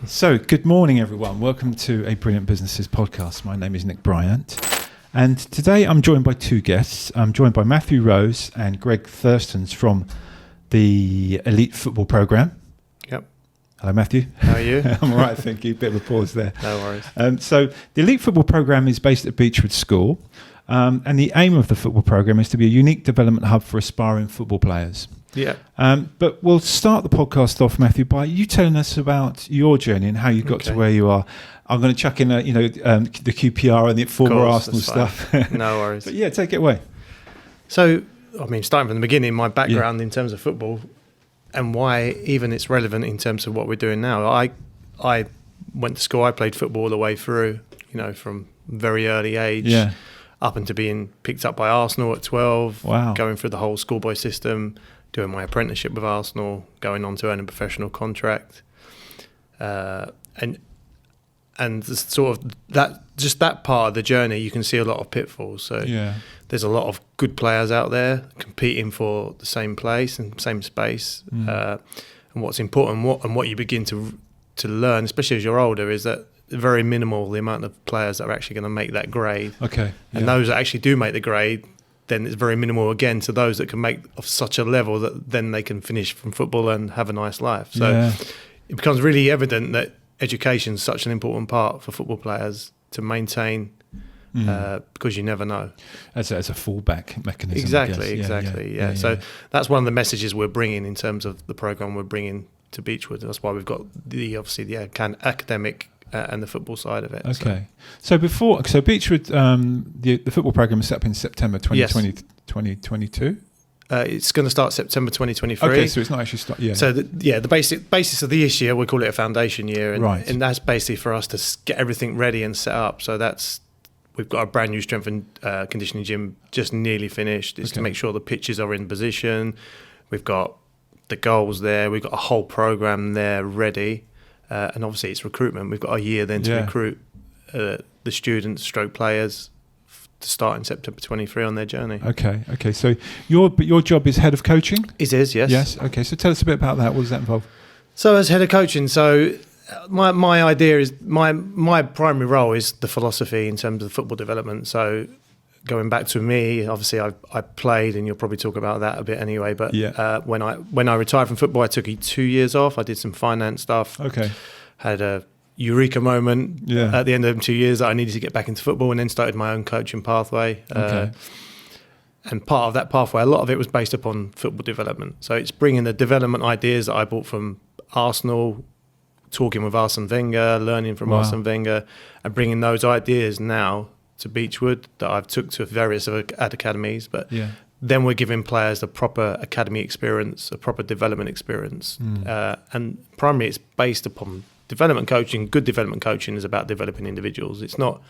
So, good morning, everyone. Welcome to a Brilliant Businesses podcast. My name is Nick Bryant, and today I'm joined by two guests. I'm joined by Matthew Rose and Greg Thurstons from the Elite Football Programme. Yep. Hello, Matthew. How are you? I'm all right, thank you. Bit of a pause there. No worries. So, the Elite Football Programme is based at Beechwood School, and the aim of the football programme is to be a unique development hub for aspiring football players. Yeah. But we'll start the podcast off, Matthew, by you telling us about your journey and how you got to where you are. I'm going to chuck in, the QPR and the former Arsenal stuff. No worries. But yeah, take it away. So, starting from the beginning, my background in terms of football and why even it's relevant in terms of what we're doing now. I went to school, I played football all the way through, from very early age up into being picked up by Arsenal at 12, going through the whole schoolboy system, doing my apprenticeship with Arsenal, going on to earn a professional contract, and sort of that part of the journey, you can see a lot of pitfalls. So there's a lot of good players out there competing for the same place and same space. And what's important, and what you begin to learn, especially as you're older, is that very minimal the amount of players that are actually going to make that grade. And those that actually do make the grade, then it's very minimal again to those that can make of such a level that then they can finish from football and have a nice life. So it becomes really evident that education is such an important part for football players to maintain, because you never know. As a fallback mechanism. Exactly. So that's one of the messages we're bringing in terms of the programme we're bringing to Beechwood. That's why we've got the academic and the football side of it. Okay. So Beechwood, the football programme was set up in September 2022? It's going to start September 2023. Okay, so it's not actually started. So the basis of this year, we call it a foundation year, and that's basically for us to get everything ready and set up. So we've got a brand new strength and conditioning gym just nearly finished. It's to make sure the pitches are in position. We've got the goals there. We've got a whole programme there ready. And obviously it's recruitment. We've got a year then to recruit the students, stroke players, to start in September 23 on their journey. Okay. So your job is head of coaching? It is, yes. Yes. Okay. So tell us a bit about that. What does that involve? So as head of coaching, my idea is my primary role is the philosophy in terms of football development. So going back to me, obviously I played, and you'll probably talk about that a bit anyway. But when I retired from football, I took 2 years off. I did some finance stuff. Okay. Had a eureka moment at the end of them 2 years that I needed to get back into football, and then started my own coaching pathway. And part of that pathway, a lot of it was based upon football development. So it's bringing the development ideas that I bought from Arsenal, talking with Arsene Wenger, learning from Arsene Wenger, and bringing those ideas now to Beechwood that I've took to various academies. But then we're giving players the proper academy experience, a proper development experience. And primarily it's based upon development coaching. Good development coaching is about developing individuals. It's not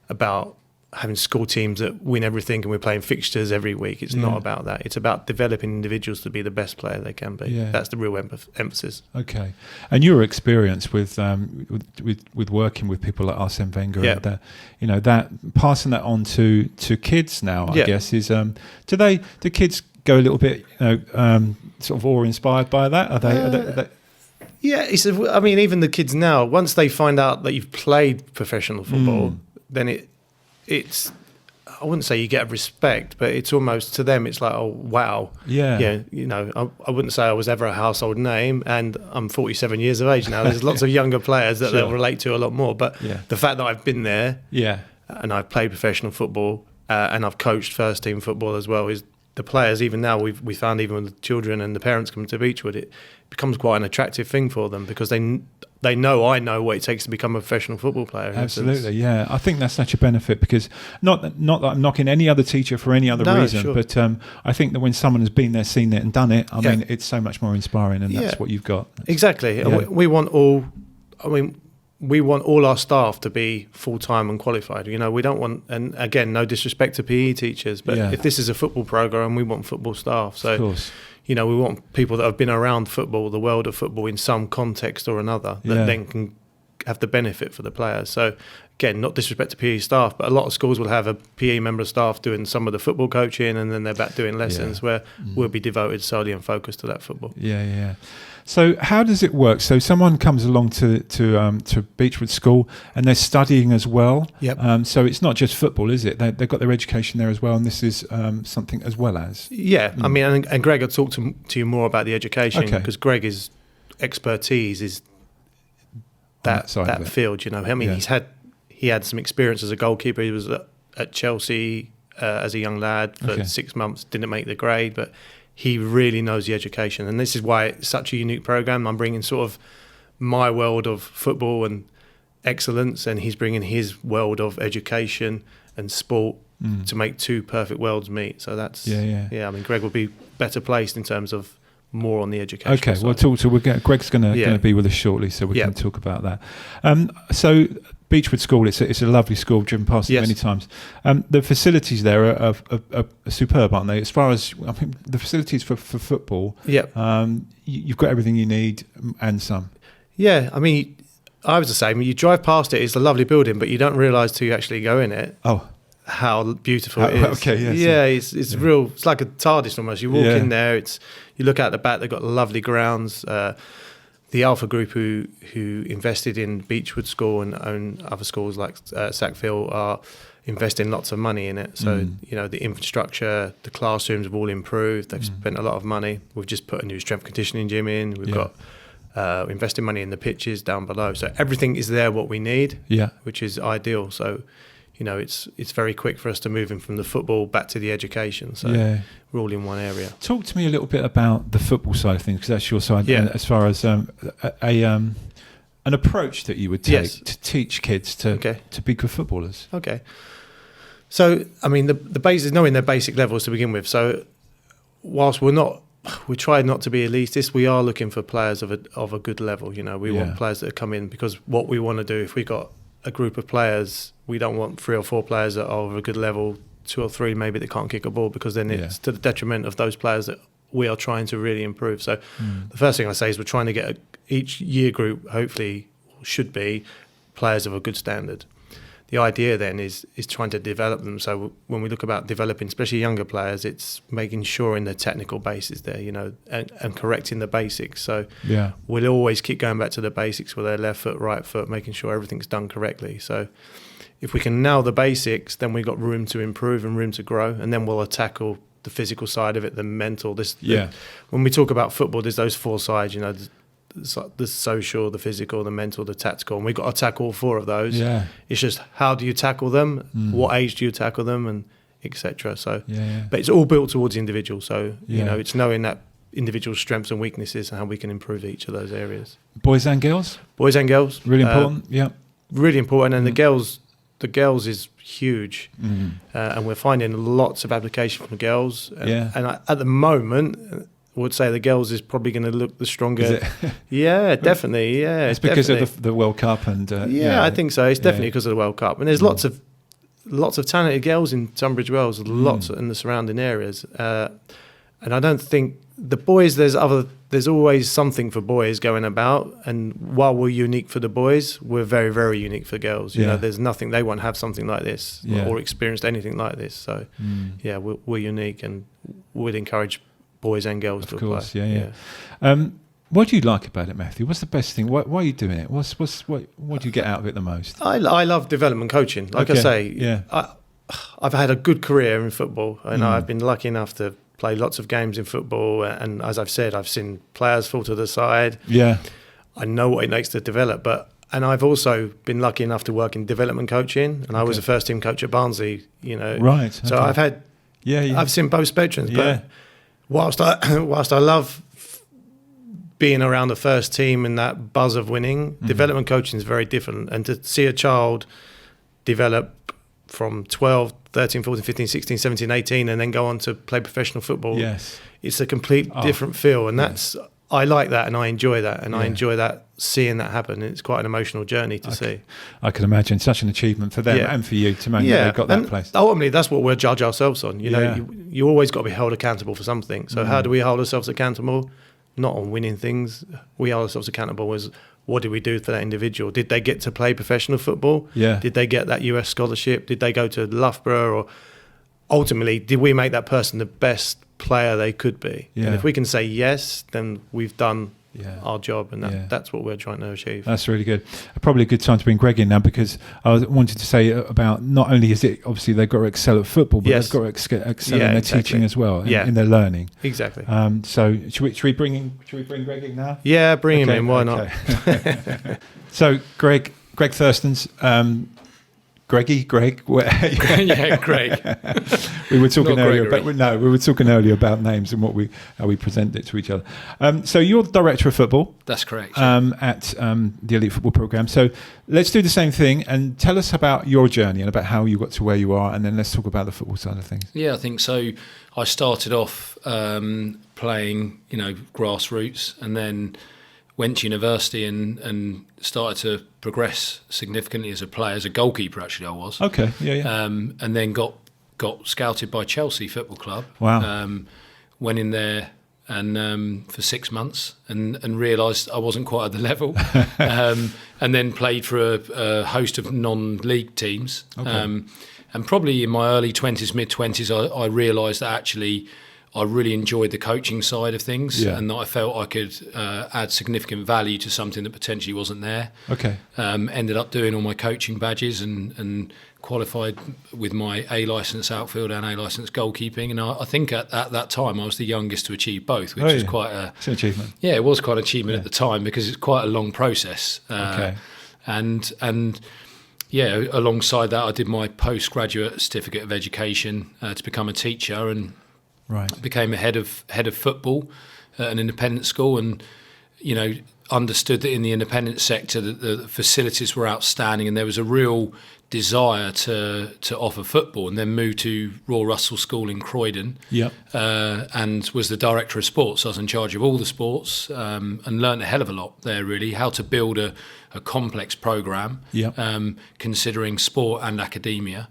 about having school teams that win everything and we're playing fixtures every week. It's not about that. It's about developing individuals to be the best player they can be. That's the real emphasis. Okay. And your experience with working with people like Arsene Wenger, and that passing that on to kids now, I guess, is do kids go a little bit sort of awe-inspired by that? Are they Yeah, even the kids now, once they find out that you've played professional football, then it's I wouldn't say you get respect, but it's almost, to them, it's like, oh, wow. I wouldn't say I was ever a household name, and I'm 47 years of age now. There's lots of younger players that they'll relate to a lot more. But the fact that I've been there and I've played professional football and I've coached first team football as well, is the players, even now, we found even with the children and the parents coming to Beechwood, it becomes quite an attractive thing for them because they know I know what it takes to become a professional football player. Absolutely, yeah. I think that's such a benefit because not that I'm knocking any other teacher for any other reason, but I think that when someone has been there, seen it and done it, I mean, it's so much more inspiring, and that's what you've got. Exactly. Yeah. And we want all our staff to be full-time and qualified. We don't want, and again, no disrespect to PE teachers, but if this is a football program, we want football staff. So, of course. We want people that have been around football, the world of football in some context or another, that then can have the benefit for the players. So again, not disrespect to PE staff, but a lot of schools will have a PE member of staff doing some of the football coaching, and then they're back doing lessons where we'll be devoted solely and focused to that football. Yeah. So how does it work? So someone comes along to Beechwood School and they're studying as well. Yep. So it's not just football, is it? They've got their education there as well, and this is something as well as. Yeah, I mean, and Greg will talk to you more about the education, because Greg's expertise is that field. You know, I mean, he had some experience as a goalkeeper. He was at Chelsea as a young lad for 6 months. Didn't make the grade, but he really knows the education, and this is why it's such a unique program. I'm bringing sort of my world of football and excellence, and he's bringing his world of education and sport to make two perfect worlds meet. So that's I mean, Greg will be better placed in terms of more on the education. Okay, side. Greg's going to be with us shortly, so we can talk about that. So Beechwood School, it's a lovely school. I've driven past it many times. The facilities there are superb, aren't they? As far as the facilities for football, you've got everything you need and some. Yeah, I mean, I was the same. You drive past it; it's a lovely building, but you don't realise till you actually go in it. Oh. How beautiful it is. Okay, yes. Yeah, it's real. It's like a TARDIS almost. You walk in there, you look out the back, they've got lovely grounds. The Alpha Group who invested in Beechwood School and own other schools like Sackville are investing lots of money in it. So, you know, the infrastructure, the classrooms have all improved. They've spent a lot of money. We've just put a new strength conditioning gym in. We've got investing money in the pitches down below. So everything is there what we need, which is ideal. So, you know, it's very quick for us to move in from the football back to the education. So we're all in one area. Talk to me a little bit about the football side of things, because that's your side. As far as an approach that you would take to teach kids to be good footballers. Okay. So, I mean, the base is knowing their basic levels to begin with. So, whilst we try not to be elitist, we are looking for players of a good level. You know, we want players that come in, because what we want to do, if we got a group of players, we don't want 3 or 4 players that are of a good level, 2 or 3 maybe that can't kick a ball, because then it's to the detriment of those players that we are trying to really improve. So the first thing I say is we're trying to get each year group, hopefully, should be players of a good standard. The idea then is trying to develop them. So when we look about developing, especially younger players, it's making sure in the technical base is there, you know, and correcting the basics. So we'll always keep going back to the basics with their left foot, right foot, making sure everything's done correctly. So if we can nail the basics, then we've got room to improve and room to grow, and then we'll tackle the physical side of it, the mental. When we talk about football, there's those 4 sides, you know, the social, the physical, the mental, the tactical, and we've got to tackle all 4 of those. It's just how do you tackle them, what age do you tackle them, and etc. So but it's all built towards the individual. So you know, it's knowing that individual strengths and weaknesses and how we can improve each of those areas. Boys and girls really important. Really important. And the girls is huge, and we're finding lots of application from girls, and at the moment I would say the girls is probably going to look the stronger. Is it? Yeah, definitely. Yeah, it's because of the World Cup and. I think so. It's definitely because of the World Cup, and there's lots of talented girls in Tunbridge Wells, lots in the surrounding areas, and I don't think the boys. There's always something for boys going about, and while we're unique for the boys, we're very, very unique for girls. You know, there's nothing they won't have something like this or experienced anything like this. So, we're unique, and would encourage boys and girls to apply. Of course, what do you like about it, Matthew? What's the best thing? Why are you doing it? What do you get out of it the most? I love development coaching. Like I say, I've had a good career in football, and I've been lucky enough to play lots of games in football. And as I've said, I've seen players fall to the side. I know what it takes to develop, and I've also been lucky enough to work in development coaching, and I was a first team coach at Barnsley. You know, right? So I've had, I've seen both spectrums, but. Whilst I love being around the first team and that buzz of winning, development coaching is very different. And to see a child develop from 12, 13, 14, 15, 16, 17, 18 and then go on to play professional football, it's a complete different feel. And I like that, and I enjoy that, and I enjoy that, seeing that happen. It's quite an emotional journey to see. I can imagine such an achievement for them and for you to make they got that place. Ultimately, that's what we'll judge ourselves on. You know, you always got to be held accountable for something. So how do we hold ourselves accountable? Not on winning things. We hold ourselves accountable as what did we do for that individual? Did they get to play professional football? Yeah. Did they get that US scholarship? Did they go to Loughborough? Or ultimately, did we make that person the best player they could be? Yeah. And if we can say yes, then we've done our job, and that's what we're trying to achieve. That's really good. Probably a good time to bring Greg in now, because I wanted to say about, not only is it obviously they've got to excel at football, but they've got to excel in their teaching as well, in their learning. Exactly. So should we bring Greg in now? Yeah, bring him in. Why not? So Greg Thurston's. Greg. Greg. We were talking earlier about names and how we present it to each other. So you're the director of football. That's correct. At the Elite Football Programme. So let's do the same thing and tell us about your journey and about how you got to where you are, and then let's talk about the football side of things. Yeah, I think so. I started off playing, grassroots, and then went to university and started to progress significantly as a player, as a goalkeeper. Actually, I was. Okay. Yeah. And then got scouted by Chelsea Football Club. Wow. Went in there and for 6 months and realised I wasn't quite at the level. And then played for a host of non-league teams. Okay. And probably in my early 20s, mid-20s, I realised that actually I really enjoyed the coaching side of things, and that I felt I could add significant value to something that potentially wasn't there. Okay. Ended up doing all my coaching badges and qualified with my A licence outfield and A licence goalkeeping. And I think at that time I was the youngest to achieve both, which was quite it's an achievement. Yeah, it was quite an achievement at the time, because it's quite a long process. Okay. And alongside that, I did my postgraduate certificate of education to become a teacher, and became a head of football at an independent school, and understood that in the independent sector that the facilities were outstanding, and there was a real desire to offer football, and then moved to Royal Russell School in Croydon. And was the director of sports. So I was in charge of all the sports, and learned a hell of a lot there, really, how to build a complex programme, considering sport and academia.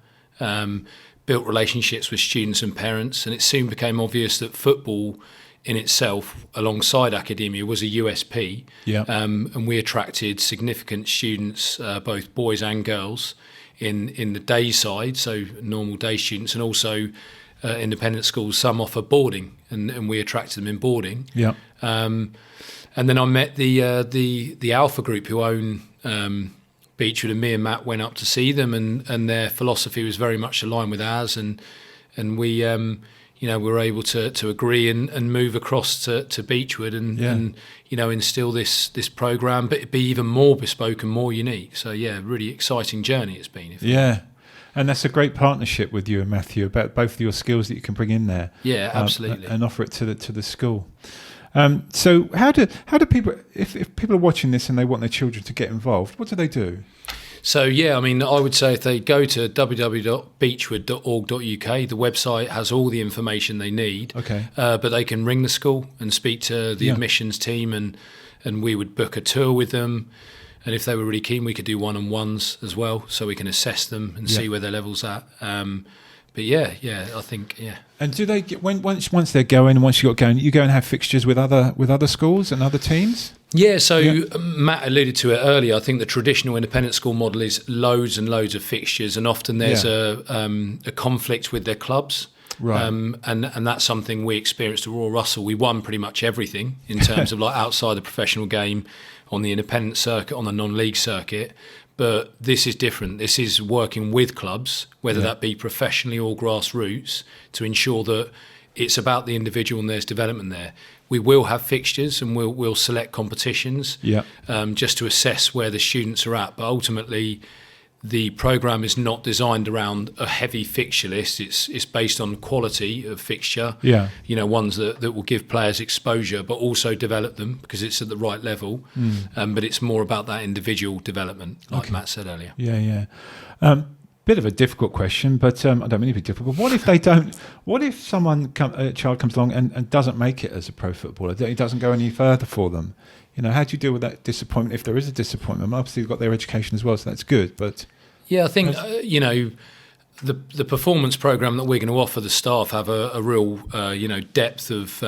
Built relationships with students and parents, and it soon became obvious that football in itself, alongside academia, was a USP. And we attracted significant students, both boys and girls, in the day side, so normal day students, and also independent schools. Some offer boarding, and we attracted them in boarding. And then I met the Alpha Group, who own Beechwood, and me and Matt went up to see them, and their philosophy was very much aligned with ours, and we were able to agree and move across to Beechwood and instill this programme, but be even more bespoke and more unique. So really exciting journey it's been. And that's a great partnership with you and Matthew, about both of your skills that you can bring in there. Yeah, absolutely. And offer it to the school. So how do people, if people are watching this and they want their children to get involved, what do they do? So I would say if they go to www.beechwood.org.uk, the website has all the information they need. Okay. But they can ring the school and speak to the admissions team, and we would book a tour with them. And if they were really keen, we could do one-on-ones as well, so we can assess them and see where their level's at. But I think. And do they get, once they're going, once you got going, you go and have fixtures with other schools and other teams? Yeah. So Matt alluded to it earlier. I think the traditional independent school model is loads and loads of fixtures, and often there's a conflict with their clubs. Right. And that's something we experienced at Royal Russell. We won pretty much everything in terms of outside the professional game, on the independent circuit, on the non-league circuit. But this is different. This is working with clubs, whether that be professionally or grassroots, to ensure that it's about the individual and there's development there. We will have fixtures, and we'll select competitions just to assess where the students are at. But ultimately, the programme is not designed around a heavy fixture list. It's based on quality of fixture. Ones that will give players exposure, but also develop them because it's at the right level. But it's more about that individual development, like Matt said earlier. Bit of a difficult question, but I don't mean to be difficult. What if they don't? What if a child comes along and doesn't make it as a pro footballer? It doesn't go any further for them. How do you deal with that disappointment, if there is a disappointment? Obviously, they've got their education as well, so that's good. But I think the performance programme that we're going to offer the staff have a real depth of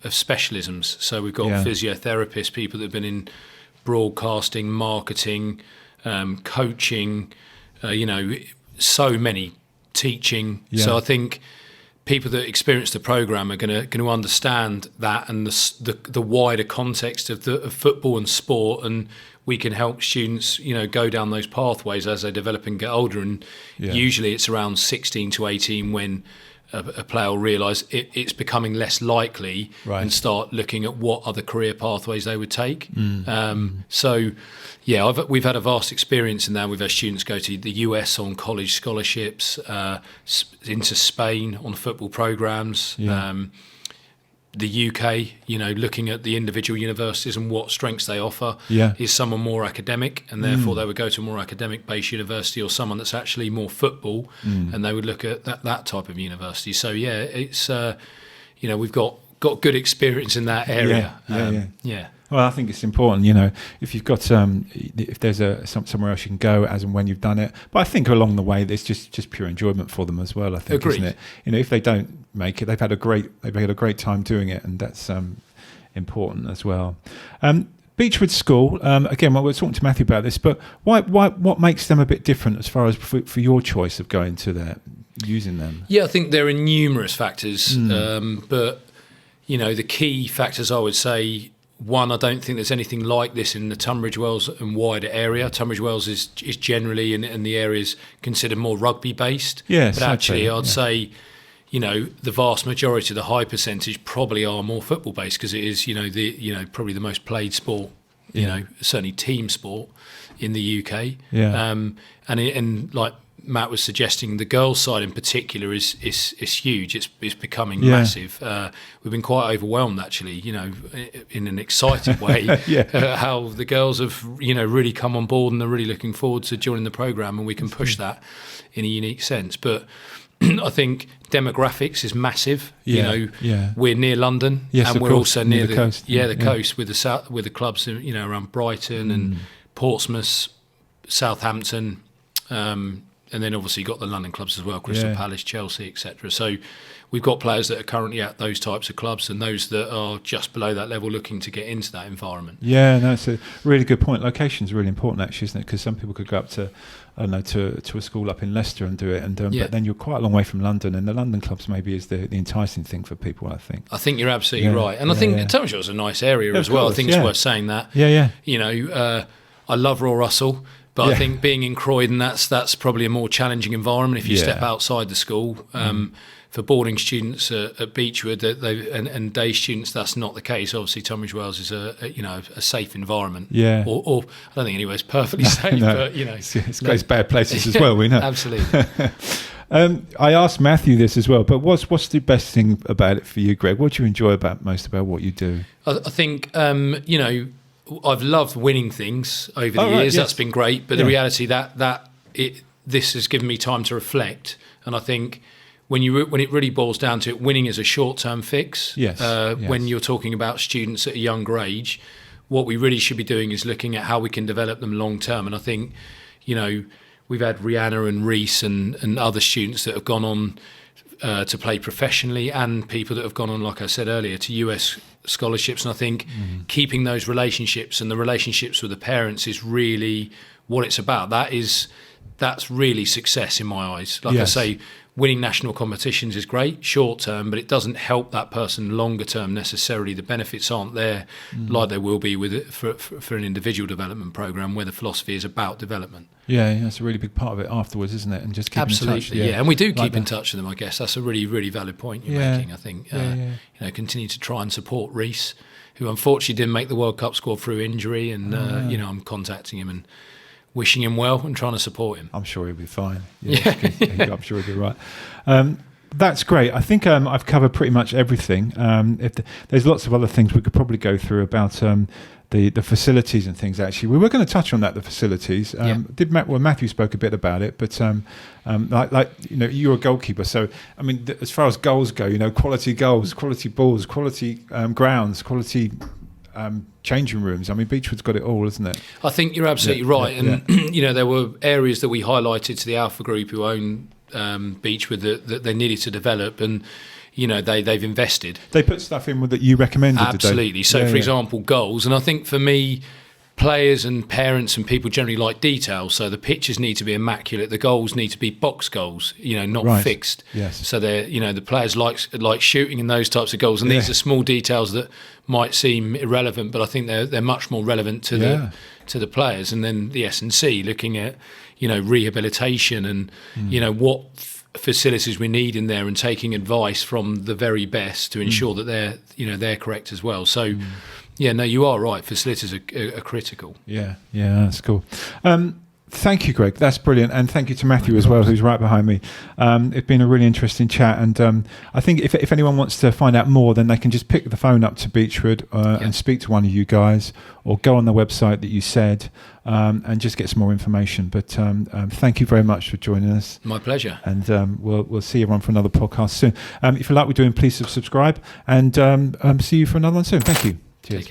specialisms. So we've got physiotherapists, people that have been in broadcasting, marketing, coaching, so many, teaching. Yeah. So I think people that experience the program are going to understand that and the wider context of football and sport, and we can help students go down those pathways as they develop and get older. And usually it's around 16 to 18 when a player will realise it's becoming less likely and start looking at what other career pathways they would take. So we've had a vast experience in that. We've had students go to the US on college scholarships, into Spain on football programmes, the UK, looking at the individual universities and what strengths they offer. Is someone more academic, and therefore they would go to a more academic-based university, or someone that's actually more football, and they would look at that type of university. So it's we've got good experience in that area. Well, I think it's important, if you've got if there's somewhere else you can go as and when you've done it. But I think along the way, there's just pure enjoyment for them as well. I think, Agreed. Isn't it? If they don't make it, they've had a great time doing it, and that's important as well. Beechwood School, again, we were talking to Matthew about this, but what makes them a bit different as far as for your choice of going to there, using them? Yeah, I think there are numerous factors, but the key factors I would say. One, I don't think there's anything like this in the Tunbridge Wells and wider area. Tunbridge Wells is generally in the areas considered more rugby based. Yes, but actually, I'd say, the vast majority, the high percentage, probably are more football based, because it is, probably the most played sport. Certainly team sport in the UK. And like Matt was suggesting, the girls' side in particular is huge. It's becoming massive. We've been quite overwhelmed, actually, in an excited way, how the girls have, really come on board and are really looking forward to joining the programme, and we can push that in a unique sense. But I think demographics is massive. We're near London, and we're also near the coast. The coast with the clubs, around Brighton and Portsmouth, Southampton. And then obviously you've got the London clubs as well, Crystal Palace, Chelsea, etc. So we've got players that are currently at those types of clubs, and those that are just below that level looking to get into that environment. Yeah, no, it's a really good point. Location's really important, actually, isn't it? Because some people could go up to a school up in Leicester and do it, and but then you're quite a long way from London, and the London clubs maybe is the enticing thing for people, I think. I think you're absolutely right. And I think Tunbridge is a nice area as well. I think it's worth saying that. I love Royal Russell. But I think being in Croydon, that's probably a more challenging environment if you step outside the school. For boarding students at Beechwood and day students, that's not the case. Obviously, Tunbridge Wells is a safe environment. Or I don't think anywhere's perfectly safe, but it's got bad places as well. We know. Absolutely. I asked Matthew this as well, but what's the best thing about it for you, Greg? What do you enjoy most about what you do? I think I've loved winning things over the years. That's been great. But the reality this has given me time to reflect. And I think when it really boils down to it, winning is a short-term fix. When you're talking about students at a younger age, what we really should be doing is looking at how we can develop them long-term. And I think, we've had Rihanna and Reese and other students that have gone on to play professionally, and people that have gone on, like I said earlier, to US scholarships. And I think keeping those relationships and the relationships with the parents is really what it's about. That's really success in my eyes. Like I say, winning national competitions is great short term, but it doesn't help that person longer term necessarily. The benefits aren't there like they will be with it for an individual development program where the philosophy is about development. That's a really big part of it afterwards, isn't it? And just keep in touch. And we do keep in touch with them, I guess. That's a really, really valid point you're making, I think. Continue to try and support Reese, who unfortunately didn't make the World Cup squad through injury, and I'm contacting him and wishing him well and trying to support him. I'm sure he'll be fine. I'm sure he'll be right. That's great. I think I've covered pretty much everything. There's lots of other things we could probably go through about the facilities and things. Actually, we were going to touch on that, the facilities. Matthew spoke a bit about it, but you're a goalkeeper, so I mean, as far as goals go, quality goals, quality balls, quality grounds, quality changing rooms. I mean, Beechwood's got it all, isn't it? I think you're absolutely right. And there were areas that we highlighted to the Alpha Group who own Beechwood that they needed to develop, and they've invested. They put stuff in that you recommended. Absolutely. So, for example, goals. And I think for me, players and parents and people generally like detail, so the pitches need to be immaculate, the goals need to be box goals, not fixed. Yes. So they're, the players like shooting in those types of goals, and these are small details that might seem irrelevant, but I think they're much more relevant to the players. And then the S&C looking at rehabilitation and what facilities we need in there, and taking advice from the very best to ensure that they're correct as well. So. Yeah, no, you are right. Facilities are critical. Yeah, that's cool. Thank you, Greg. That's brilliant. And thank you to Matthew as well, who's right behind me. It's been a really interesting chat. And I think if anyone wants to find out more, then they can just pick the phone up to Beechwood and speak to one of you guys, or go on the website that you said and just get some more information. But thank you very much for joining us. My pleasure. And we'll see everyone for another podcast soon. If you like what we're doing, please subscribe, and see you for another one soon. Thank you. Cheers.